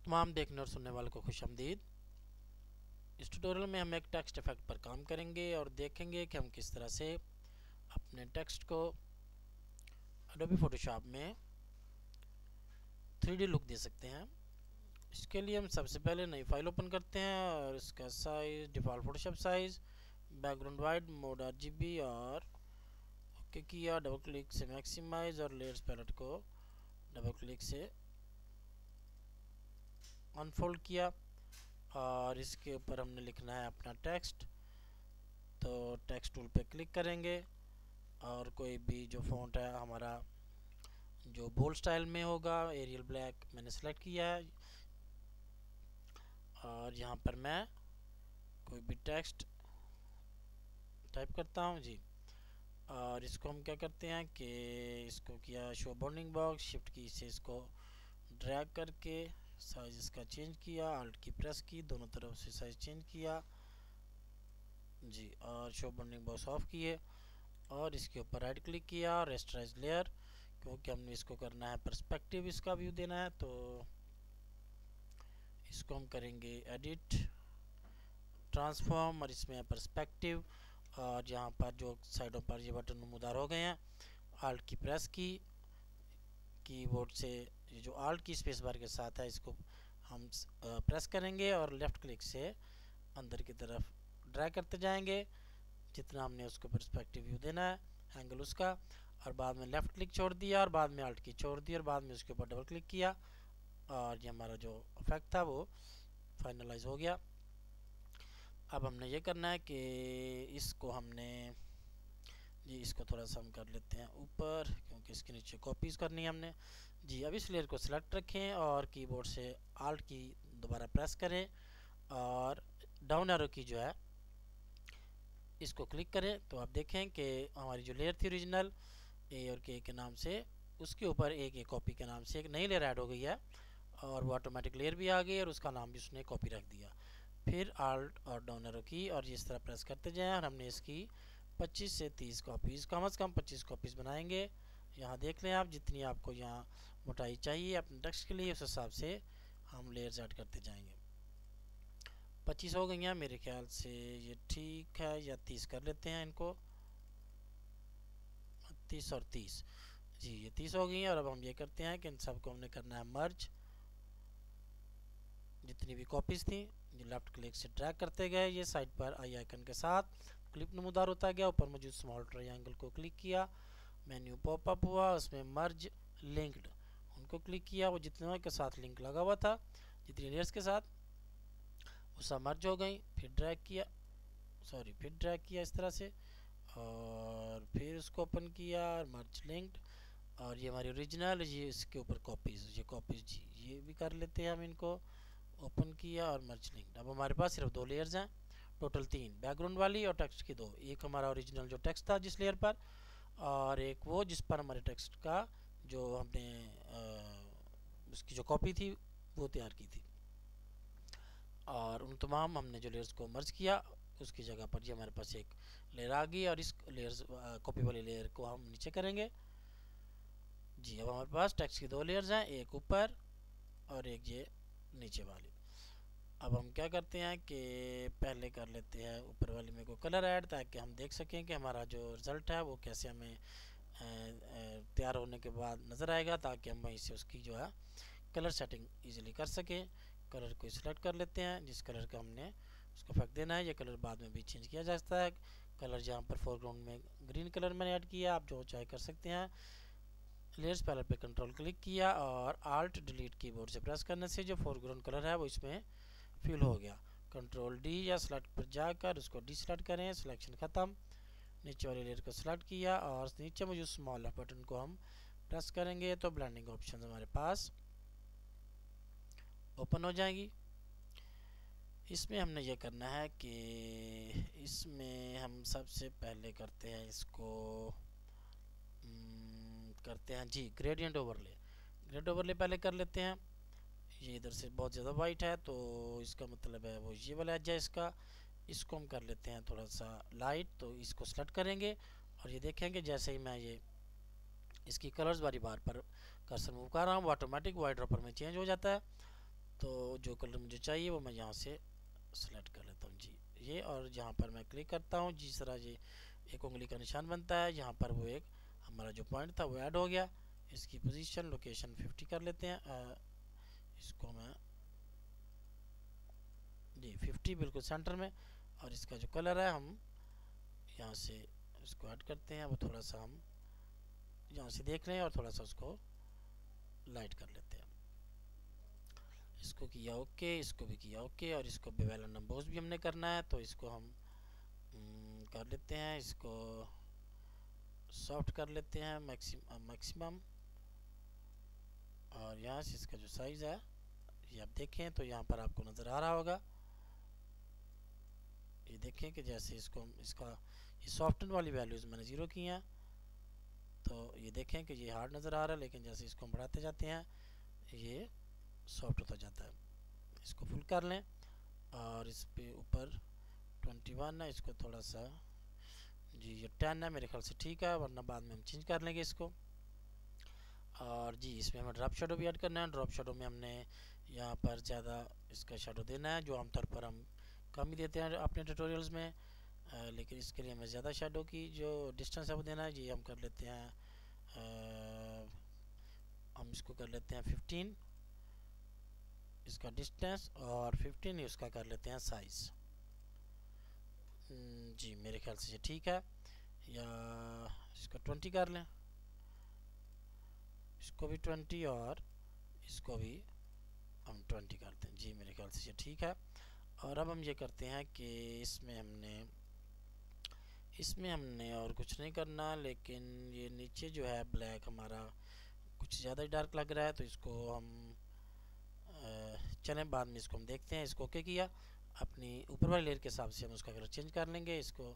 तमाम देखने और सुनने वालों को खुशामदीद। इस ट्यूटोरियल में हम एक टेक्स्ट इफेक्ट पर काम करेंगे और देखेंगे कि हम किस तरह से अपने टेक्स्ट को एडोबी फोटोशॉप में 3D लुक दे सकते हैं। इसके लिए हम सबसे पहले नई फाइल ओपन करते हैं और इसका size default Photoshop size, background white, mode RGB और ओके किया। डबल क्लिक से मैक्सिमाइज और लेयर्स पैलेट को डबल क्लिक से अनफोल्ड किया और इसके ऊपर हमने लिखना है अपना टेक्स्ट। तो टेक्स्ट टूल पे क्लिक करेंगे और कोई भी जो फ़ॉन्ट है हमारा जो बोल्ड स्टाइल में होगा, एरियल ब्लैक मैंने सेलेक्ट किया है और यहाँ पर मैं कोई भी टेक्स्ट टाइप करता हूँ जी। और इसको हम क्या करते हैं कि इसको किया शो बाउंडिंग बॉक्स, शिफ्ट की से इसको ड्रैग करके साइज इसका चेंज किया, अल्ट की प्रेस की, दोनों तरफ से साइज चेंज किया जी। और शो बाउंडिंग बॉक्स ऑफ किए और इसके ऊपर राइट क्लिक किया, रेस्टराइज लेयर, क्योंकि हमने इसको करना है पर्सपेक्टिव, इसका व्यू देना है। तो इसको हम करेंगे एडिट, ट्रांसफॉर्म और इसमें है पर्सपेक्टिव। और यहाँ पर जो साइडों पर ये बटन नमूदार हो गए हैं, आल्ट की प्रेस की, कीबोर्ड से ये जो आल्ट की स्पेस बार के साथ है इसको हम प्रेस करेंगे और लेफ़्ट क्लिक से अंदर की तरफ ड्रैग करते जाएंगे जितना हमने उसको पर्सपेक्टिव व्यू देना है, एंगल उसका। और बाद में लेफ़्ट क्लिक छोड़ दिया और बाद में आल्ट की छोड़ दी और बाद में उसके ऊपर डबल क्लिक किया और ये हमारा जो इफेक्ट था वो फाइनलाइज हो गया। अब हमने ये करना है कि इसको हमने जी इसको थोड़ा सा हम कर लेते हैं ऊपर, क्योंकि इसके नीचे कॉपीज़ करनी है हमने जी। अब इस लेयर को सिलेक्ट रखें और कीबोर्ड से आल्ट की दोबारा प्रेस करें और डाउन एरो की जो है इसको क्लिक करें। तो आप देखें कि हमारी जो लेयर थी ओरिजिनल ए और के नाम से, उसके ऊपर ए के कॉपी के नाम से एक नई लेयर ऐड हो गई है और वो ऑटोमेटिक लेयर भी आ गई और उसका नाम भी उसने कॉपी रख दिया। फिर आल्ट और डाउन एरो की और इस तरह प्रेस करते जाएं और हमने इसकी 25 से 30 कॉपीज़, कम से कम 25 कॉपीज़ बनाएंगे। यहाँ देख लें आप, जितनी आपको यहाँ मोटाई चाहिए अपने टेक्स्ट के लिए उस हिसाब से हम लेयर्स ऐड करते जाएंगे। 25 हो गई हैं मेरे ख्याल से, ये ठीक है, या 30 कर लेते हैं इनको, 30 और 30 जी, ये 30 हो गई हैं। और अब हम ये करते हैं कि इन सबको हमने करना है मर्ज। जितनी भी कॉपीज़ थी लेफ्ट क्लिक से ड्रैग करते गए, ये साइड पर आई आइकन के साथ क्लिप नमूदार होता गया। ऊपर मौजूद स्मॉल ट्रायंगल को क्लिक किया, मेन्यू पॉपअप हुआ, उसमें मर्ज लिंक्ड उनको क्लिक किया। वो जितने के साथ लिंक लगा हुआ था, जितनी लेयर्स के साथ, वो सब मर्ज हो गई। फिर ड्रैग किया, फिर ड्रैग किया इस तरह से और फिर उसको ओपन किया, मर्ज लिंक्ड। और ये हमारी ओरिजिनल, ये इसके ऊपर कॉपीज़, ये कॉपीज़ जी, ये भी कर लेते हैं हम, इनको ओपन किया और मर्ज लिंक्ड। अब हमारे पास सिर्फ 2 लेयर्स हैं, टोटल 3, बैकग्राउंड वाली और टेक्स्ट की 2। एक हमारा ओरिजिनल जो टेक्स्ट था जिस लेयर पर, और एक वो जिस पर हमारे टेक्स्ट का जो हमने उसकी जो कॉपी थी वो तैयार की थी। और उन तमाम हमने जो लेयर्स को मर्ज किया उसकी जगह पर ये हमारे पास एक लेयर आ गई और इस लेयर्स कॉपी वाली लेयर को हम नीचे करेंगे जी। अब हमारे पास टेक्स्ट की 2 लेयर्स हैं, एक ऊपर और एक ये नीचे वाली। अब हम क्या करते हैं कि पहले कर लेते हैं ऊपर वाली में को कलर ऐड, ताकि हम देख सकें कि हमारा जो रिज़ल्ट है वो कैसे हमें तैयार होने के बाद नज़र आएगा, ताकि हम वहीं से उसकी जो है कलर सेटिंग इजीली कर सकें। कलर को सिलेक्ट कर लेते हैं, जिस कलर का हमने उसको इफेक्ट देना है। ये कलर बाद में भी चेंज किया जा सकता है। कलर जहाँ पर फोरग्राउंड में ग्रीन कलर मैंने ऐड किया, आप जो चाहे कर सकते हैं। लेयर्स पैलेट पे कंट्रोल क्लिक किया और आल्ट डिलीट कीबोर्ड से प्रेस करने से जो फोरग्राउंड कलर है वो इसमें फिल हो गया। कंट्रोल डी या सेलेक्ट पर जाकर उसको डिसेलेक्ट करें, सिलेक्शन ख़त्म। नीचे वाली लेयर को सिलेक्ट किया और नीचे मौजूद स्मॉल एफ बटन को हम प्रेस करेंगे तो ब्लेंडिंग ऑप्शन हमारे पास ओपन हो जाएगी। इसमें हमने ये करना है कि इसमें हम सबसे पहले करते हैं इसको करते हैं जी ग्रेडियंट ओवरले। ग्रेडियंट ओवरले पहले कर लेते हैं। ये इधर से बहुत ज़्यादा वाइट है तो इसका मतलब है वो ये वाला एज है इसका, इसको हम कर लेते हैं थोड़ा सा लाइट। तो इसको सेलेक्ट करेंगे और ये देखेंगे जैसे ही मैं ये इसकी कलर्स वाली बार पर कर्सर मूव कर रहा हूँ वो ऑटोमेटिक वाइट ड्रॉपर में चेंज हो जाता है। तो जो कलर मुझे चाहिए वो मैं यहाँ से सेलेक्ट कर लेता हूँ जी ये, और जहाँ पर मैं क्लिक करता हूँ जिस तरह ये एक उंगली का निशान बनता है, यहाँ पर वो एक हमारा जो पॉइंट था वो ऐड हो गया। इसकी पोजीशन लोकेशन 50 कर लेते हैं, इसको मैं जी 50 बिल्कुल सेंटर में। और इसका जो कलर है हम यहाँ से इसको ऐड करते हैं, वो थोड़ा सा हम यहाँ से देख रहे हैं और थोड़ा सा उसको लाइट कर लेते हैं। इसको किया ओके, इसको भी किया ओके, और इसको बेवेल एंड एम्बोस भी हमने करना है, तो इसको हम कर लेते हैं, इसको सॉफ्ट कर लेते हैं मैक्सिमम। और यहाँ से इसका जो साइज़ है ये आप देखें तो यहाँ पर आपको नज़र आ रहा होगा। ये देखें कि जैसे इसको इसका ये सॉफ्टन वाली वैल्यूज़ मैंने ज़ीरो की हैं, तो ये देखें कि ये हार्ड नज़र आ रहा है, लेकिन जैसे इसको हम बढ़ाते जाते हैं ये सॉफ्ट होता जाता है। इसको फुल कर लें, और इस पे ऊपर 21 है, इसको थोड़ा सा जी ये 10 है, मेरे ख्याल से ठीक है, वरना बाद में हम चेंज कर लेंगे इसको। और जी इसमें हमें ड्रॉप शेडो भी ऐड करना है। ड्रॉप शेडो में हमने यहाँ पर ज़्यादा इसका शेडो देना है, जो आमतौर पर हम कम ही देते हैं अपने ट्यूटोरियल्स में, लेकिन इसके लिए हमें ज़्यादा शेडो की जो डिस्टेंस है वो देना है। जी हम कर लेते हैं हम इसको कर लेते हैं 15 इसका डिस्टेंस, और 15 इसका कर लेते हैं साइज़। जी मेरे ख्याल से ये ठीक है, या इसको 20 कर लें, इसको भी 20 और इसको भी हम 20 करते हैं। जी मेरे ख्याल से ये ठीक है। और अब हम ये करते हैं कि इसमें हमने और कुछ नहीं करना, लेकिन ये नीचे जो है ब्लैक हमारा कुछ ज़्यादा ही डार्क लग रहा है, तो इसको हम चलें बाद में इसको हम देखते हैं। इसको ओके किया, अपनी ऊपर वाली लेयर के हिसाब से हम उसका कलर चेंज कर लेंगे। इसको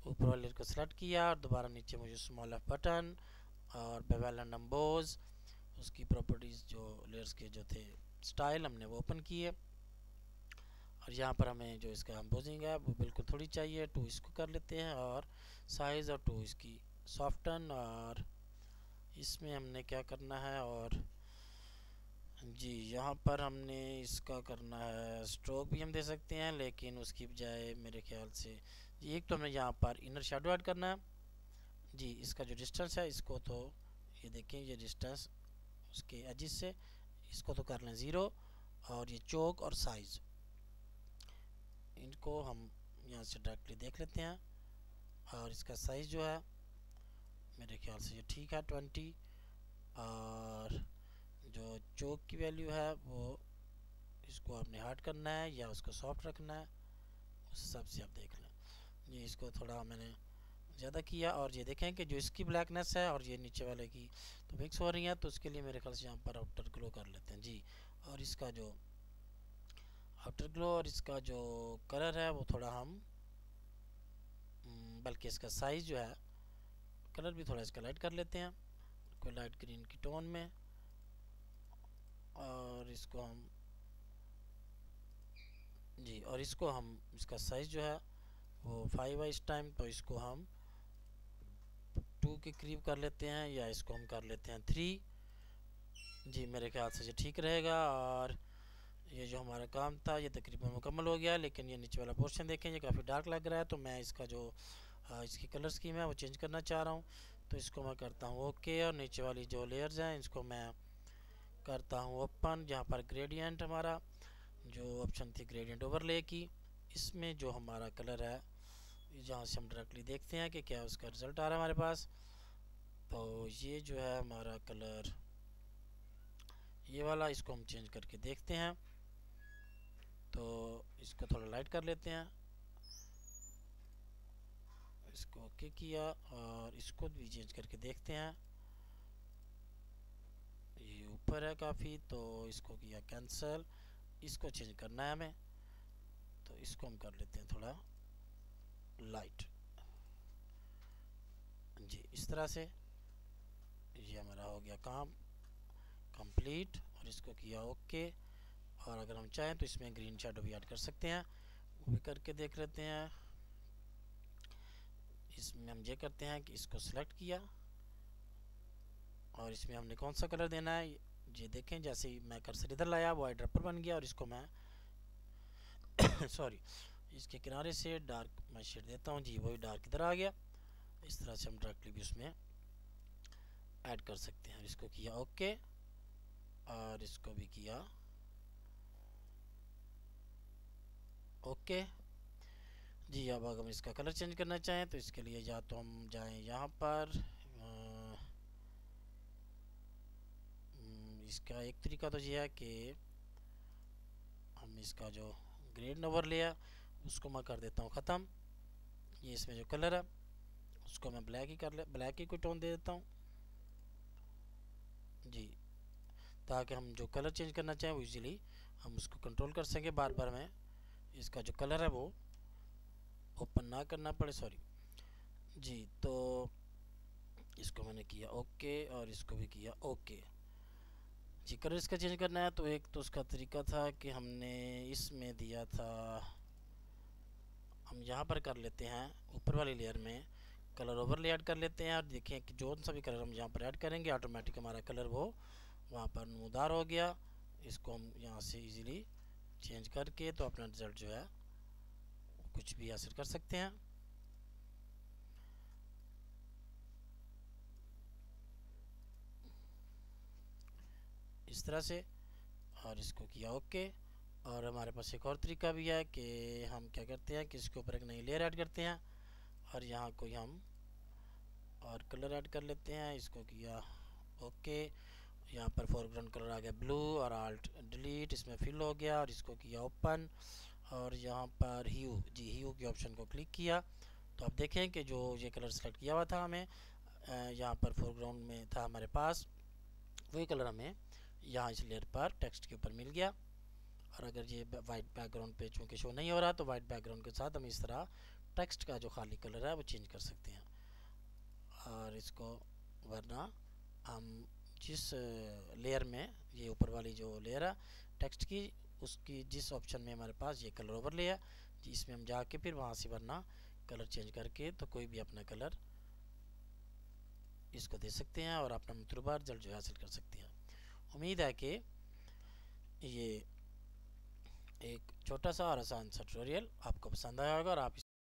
ऊपर वाली लेयर को सेलेक्ट किया, और दोबारा नीचे मुझे स्मॉल एफ बटन और बेवेल एंड एम्बोस उसकी प्रॉपर्टीज़ जो लेयर्स के जो थे स्टाइल हमने वो ओपन किए। और यहाँ पर हमें जो इसका एम्बोजिंग है वो बिल्कुल थोड़ी चाहिए, 2 इसको कर लेते हैं, और साइज़ और 2 इसकी सॉफ्टन। और इसमें हमने क्या करना है, और जी यहाँ पर हमने इसका करना है स्ट्रोक भी हम दे सकते हैं, लेकिन उसकी बजाय मेरे ख्याल से जी एक तो हमें यहाँ पर इनर शेडो ऐड करना है। जी इसका जो डिस्टेंस है इसको तो ये देखें, ये डिस्टेंस उसके एजिस से इसको तो कर लें 0, और ये चौक और साइज़ इनको हम यहाँ से डायरेक्टली देख लेते हैं। और इसका साइज़ जो है मेरे ख्याल से ये ठीक है 20, और जो चौक की वैल्यू है वो इसको आपने हार्ड करना है या उसको सॉफ्ट रखना है, उस हिसाब से आप देख लें। ये इसको थोड़ा मैंने ज़्यादा किया, और ये देखें कि जो इसकी ब्लैकनेस है और ये नीचे वाले की तो मिक्स हो रही है, तो उसके लिए मेरे ख्याल से यहाँ पर आउटर ग्लो कर लेते हैं जी। और इसका जो आउटर ग्लो और इसका जो कलर है वो थोड़ा हम बल्कि इसका साइज़ जो है कलर भी थोड़ा इसका लाइट कर लेते हैं, कोई लाइट ग्रीन की टोन में। और इसको हम जी और इसको हम इसका साइज़ जो है वो 5 है इस टाइम, तो इसको हम 2 के करीब कर लेते हैं, या इसको हम कर लेते हैं 3। जी मेरे ख्याल से ये ठीक रहेगा। और ये जो हमारा काम था ये तकरीबन मुकम्मल हो गया, लेकिन ये नीचे वाला पोर्शन देखें ये काफ़ी डार्क लग रहा है, तो मैं इसका जो इसकी कलर स्कीम है वो चेंज करना चाह रहा हूँ। तो इसको मैं करता हूँ ओके, और नीचे वाली जो लेयर्स हैं इसको मैं करता हूँ ओपन, जहाँ पर ग्रेडियंट हमारा जो ऑप्शन थी ग्रेडियंट ओवरले की, इसमें जो हमारा कलर है जहाँ से हम डायरेक्टली देखते हैं कि क्या उसका रिज़ल्ट आ रहा है हमारे पास। तो ये जो है हमारा कलर ये वाला, इसको हम चेंज करके देखते हैं। तो इसको थोड़ा लाइट कर लेते हैं, इसको ओके किया, और इसको भी चेंज करके देखते हैं। ये ऊपर है काफ़ी, तो इसको किया कैंसिल, इसको चेंज करना है हमें, तो इसको हम कर लेते हैं थोड़ा लाइट जी इस तरह से। ये हमारा हो गया काम कंप्लीट, और इसको किया ओके। और अगर हम चाहें तो इसमें ग्रीन शेडो भी ऐड कर सकते हैं, वो भी करके देख लेते हैं। इसमें हम ये करते हैं कि इसको सेलेक्ट किया, और इसमें हमने कौन सा कलर देना है ये देखें जैसे ही मैं कर्सर इधर लाया वो आई ड्रॉपर बन गया, और इसको मैं सॉरी इसके किनारे से डार्क मैं शेड देता हूँ जी, वही डार्क इधर आ गया। इस तरह से हम डायरेक्टली भी उसमें ऐड कर सकते हैं। इसको किया ओके, और इसको भी किया ओके जी। अब अगर हम इसका कलर चेंज करना चाहें तो इसके लिए या तो हम जाएं यहाँ पर, इसका एक तरीका तो ये है कि हम इसका जो ग्रेड ओवरले है उसको मैं कर देता हूँ ख़त्म। ये इसमें जो कलर है उसको मैं ब्लैक ही ब्लैक ही कोई टोन दे देता हूँ जी, ताकि हम जो कलर चेंज करना चाहें वो इजीली हम उसको कंट्रोल कर सकें, बार बार में इसका जो कलर है वो ओपन ना करना पड़े। सॉरी जी, तो इसको मैंने किया ओके, और इसको भी किया ओके जी। कलर इसका चेंज करना है तो एक तो उसका तरीका था कि हमने इसमें दिया था, हम यहाँ पर कर लेते हैं ऊपर वाली लेयर में कलर ओवरले ऐड कर लेते हैं, और देखें कि जो सा भी कलर हम यहाँ पर ऐड करेंगे ऑटोमेटिक हमारा कलर वो वहाँ पर नमूदार हो गया। इसको हम यहाँ से इजीली चेंज करके तो अपना रिज़ल्ट जो है कुछ भी हासिल कर सकते हैं। इस तरह से, और इसको किया ओके। और हमारे पास एक और तरीका भी है कि हम क्या करते हैं कि इसके ऊपर एक नई लेयर ऐड करते हैं, और यहाँ कोई हम और कलर ऐड कर लेते हैं। इसको किया ओके, यहाँ पर फोरग्राउंड कलर आ गया ब्लू, और आल्ट डिलीट इसमें फिल हो गया, और इसको किया ओपन, और यहाँ पर ह्यू जी, ह्यू के ऑप्शन को क्लिक किया तो आप देखें कि जो ये कलर सेलेक्ट किया हुआ था हमें यहाँ पर फोरग्राउंड में था हमारे पास, वही कलर हमें यहाँ इस लेयर पर टेक्स्ट के ऊपर मिल गया। और अगर ये वाइट बैकग्राउंड पे चूँकि शो नहीं हो रहा तो वाइट बैकग्राउंड के साथ हम इस तरह टेक्स्ट का जो खाली कलर है वो चेंज कर सकते हैं। और इसको वरना हम जिस लेयर में ये ऊपर वाली जो लेयर है टेक्स्ट की, उसकी जिस ऑप्शन में हमारे पास ये कलर ओवरले है जी, इसमें हम जाके फिर वहाँ से वरना कलर चेंज करके तो कोई भी अपना कलर इसको दे सकते हैं और अपना मतलूबा रिजल्ट जो हासिल कर सकते हैं। उम्मीद है कि ये एक छोटा सा और आसान सा ट्यूटोरियल आपको पसंद आया होगा और आप